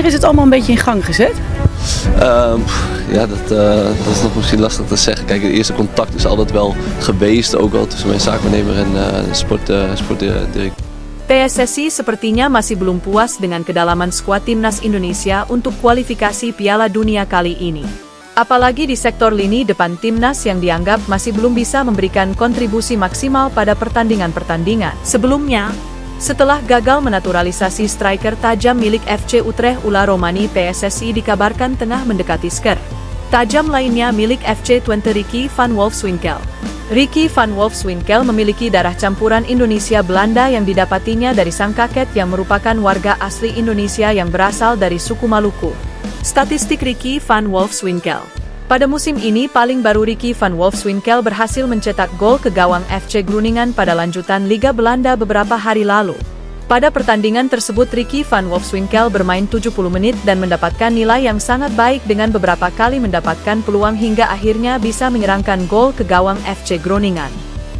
is het allemaal een beetje in gang gezet? Ja, dat is nog misschien lastig te zeggen. Kijk, het eerste contact is altijd wel geweest, ook al tussen mijn zaakwaarnemer en sportdirecteur. PSSI sepertinya masih belum puas dengan kedalaman skuad timnas Indonesia untuk kualifikasi Piala Dunia kali ini. Apalagi di sektor lini depan timnas yang dianggap masih belum bisa memberikan kontribusi maksimal pada pertandingan-pertandingan sebelumnya. Setelah gagal menaturalisasi striker tajam milik FC Utrecht Ula Romani, PSSI dikabarkan tengah mendekati sker tajam lainnya milik FC Twente, Ricky van Wolfswinkel. Ricky van Wolfswinkel memiliki darah campuran Indonesia Belanda yang didapatinya dari sang kakek yang merupakan warga asli Indonesia yang berasal dari suku Maluku. Statistik Ricky van Wolfswinkel. Pada musim ini paling baru Ricky van Wolfswinkel berhasil mencetak gol ke gawang FC Groningen pada lanjutan Liga Belanda beberapa hari lalu. Pada pertandingan tersebut Ricky van Wolfswinkel bermain 70 menit dan mendapatkan nilai yang sangat baik dengan beberapa kali mendapatkan peluang hingga akhirnya bisa menyerangkan gol ke gawang FC Groningen.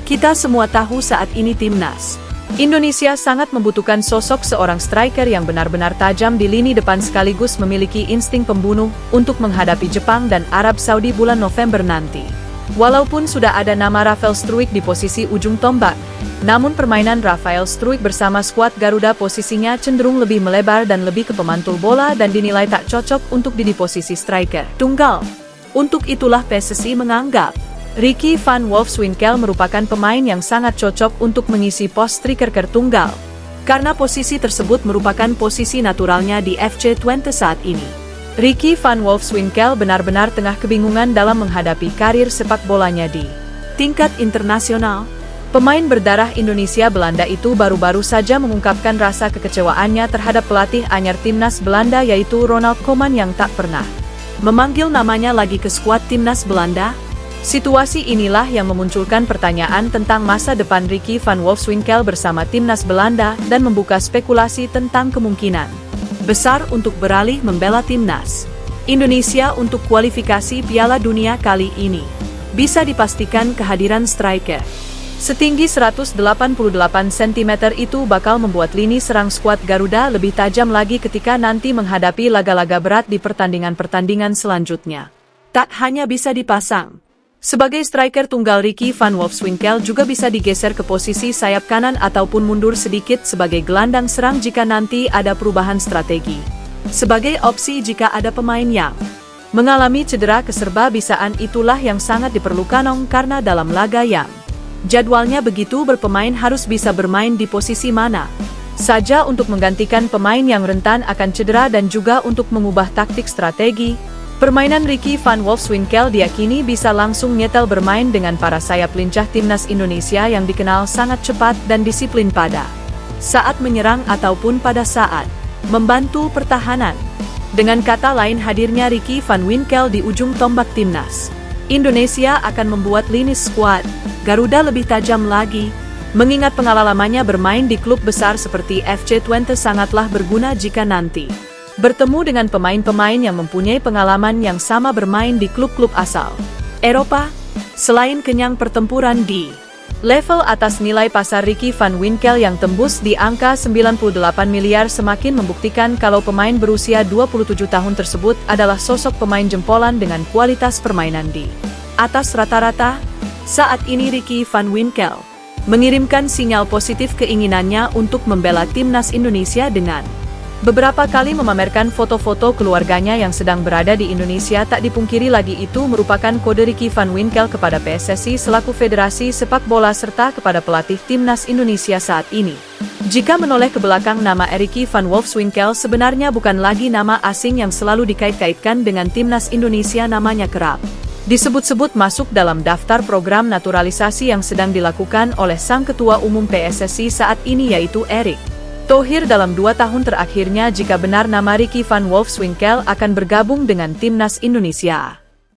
Kita semua tahu saat ini timnas Indonesia sangat membutuhkan sosok seorang striker yang benar-benar tajam di lini depan sekaligus memiliki insting pembunuh untuk menghadapi Jepang dan Arab Saudi bulan November nanti. Walaupun sudah ada nama Rafael Struijk di posisi ujung tombak, namun permainan Rafael Struijk bersama skuad Garuda posisinya cenderung lebih melebar dan lebih ke pemantul bola dan dinilai tak cocok untuk di posisi striker tunggal. Untuk itulah PSSI menganggap Ricky van Wolfswinkel merupakan pemain yang sangat cocok untuk mengisi pos striker tunggal, karena posisi tersebut merupakan posisi naturalnya di FC Twente saat ini. Ricky van Wolfswinkel benar-benar tengah kebingungan dalam menghadapi karir sepak bolanya di tingkat internasional. Pemain berdarah Indonesia Belanda itu baru-baru saja mengungkapkan rasa kekecewaannya terhadap pelatih anyar timnas Belanda yaitu Ronald Koeman yang tak pernah memanggil namanya lagi ke skuad timnas Belanda. Situasi inilah yang memunculkan pertanyaan tentang masa depan Ricky van Wolfswinkel bersama timnas Belanda dan membuka spekulasi tentang kemungkinan besar untuk beralih membela timnas Indonesia untuk kualifikasi Piala Dunia kali ini. Bisa dipastikan kehadiran striker setinggi 188 cm itu bakal membuat lini serang skuad Garuda lebih tajam lagi ketika nanti menghadapi laga-laga berat di pertandingan-pertandingan selanjutnya. Tak hanya bisa dipasang sebagai striker tunggal, Ricky van Wolfswinkel juga bisa digeser ke posisi sayap kanan ataupun mundur sedikit sebagai gelandang serang jika nanti ada perubahan strategi. Sebagai opsi jika ada pemain yang mengalami cedera keserba-bisaan, itulah yang sangat diperlukan karena dalam laga yang jadwalnya begitu berpemain harus bisa bermain di posisi mana saja untuk menggantikan pemain yang rentan akan cedera dan juga untuk mengubah taktik strategi. Permainan Ricky van Wolfswinkel diyakini bisa langsung nyetel bermain dengan para sayap lincah timnas Indonesia yang dikenal sangat cepat dan disiplin pada saat menyerang ataupun pada saat membantu pertahanan. Dengan kata lain, hadirnya Ricky van Wolfswinkel di ujung tombak timnas Indonesia akan membuat lini skuad Garuda lebih tajam lagi. Mengingat pengalamannya bermain di klub besar seperti FC Twente sangatlah berguna jika nanti bertemu dengan pemain-pemain yang mempunyai pengalaman yang sama bermain di klub-klub asal Eropa. Selain kenyang pertempuran di level atas, nilai pasar Ricky van Wolfswinkel yang tembus di angka 98 miliar semakin membuktikan kalau pemain berusia 27 tahun tersebut adalah sosok pemain jempolan dengan kualitas permainan di atas rata-rata. Saat ini Ricky van Wolfswinkel mengirimkan sinyal positif keinginannya untuk membela timnas Indonesia dengan beberapa kali memamerkan foto-foto keluarganya yang sedang berada di Indonesia. Tak dipungkiri lagi itu merupakan kode Ricky van Wolfswinkel kepada PSSI selaku Federasi Sepak Bola serta kepada pelatih timnas Indonesia saat ini. Jika menoleh ke belakang, nama Ricky van Wolfswinkel sebenarnya bukan lagi nama asing yang selalu dikait-kaitkan dengan timnas Indonesia. Namanya kerap disebut-sebut masuk dalam daftar program naturalisasi yang sedang dilakukan oleh sang ketua umum PSSI saat ini yaitu Erick Thohir dalam 2 tahun terakhirnya jika benar nama Ricky van Wolfswinkel akan bergabung dengan timnas Indonesia.